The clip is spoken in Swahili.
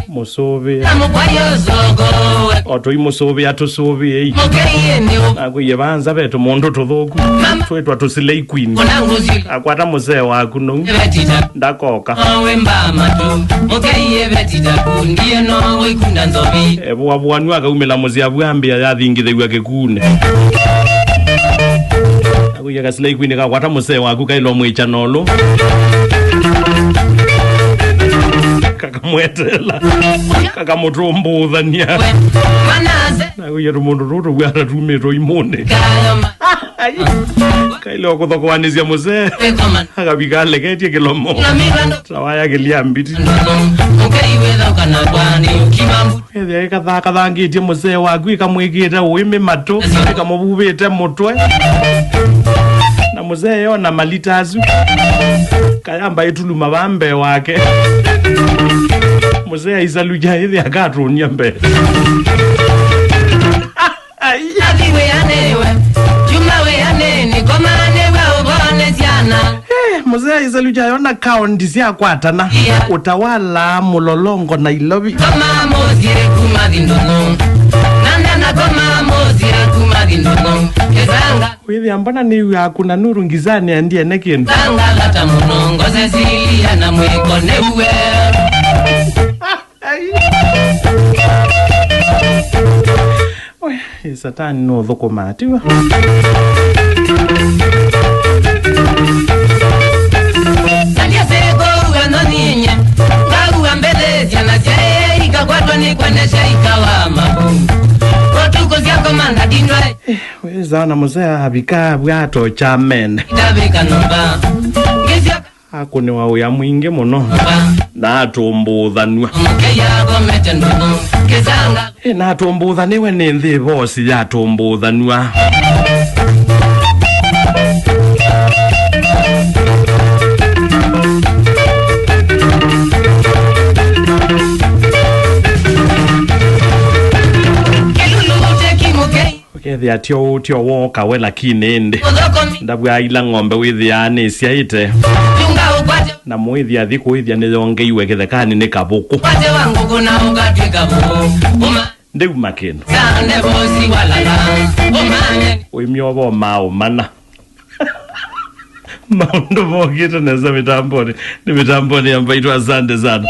Musobe Oto imusobe atusobe Ako yebanza beto mondo tothoku Twetwa tusilei queen Akwata musee waku no Ndakoka Ebu wabuanu waka umela muzi abuambia ya thingithe wake kune Ako yaka silei queen kakwata musee waku kailo mwicha nolo Kakamwetela Kakamutumbudhania Naku yeru mundu ruto Gwara tumito imone Kailo kuthokoanizia musee Akabikale ketie kilomo Tawaya kiliambiti Ethia kathangitie musee waku Ikamwikite uimi mato Ikamububite mutwe Na musee yona malitazu Kayamba ituluma bambe wake Musee isaluja hithi akatunia mbele Musee isaluja yona kaundi siya kwatana Utawala mulolongo na ilobi Withi ambana ni hakuna nuru ngizani andie nekendo Lata munongo Cecilia na mwiko newe Satani no dhoko matiwa Sandia sego ugano ninye Gagu ambelezia na jee Ikakwatwa ni kwenesha ikawa mabu Kotuko ziyako manda dinwe Wezana musee habika Bwato cha mene Itabika nomba Gizia Ako ni wauya mwingi muno Na atumbudhanua Mkeya gomete ndono Kizanga Na atumbudhaniwe ni nthi bosi ya atumbudhanua Kethi atio woka we lakini indi Ndabu ya ila ngombe withi ya anisia ite Na mwithi athiku withi ya niyonge iwe kithekani ni kabuku Ndigu makino Uimiobo mao mana Maundu mokita neza mitamboni Ni mitamboni ya mbaitwa asante sana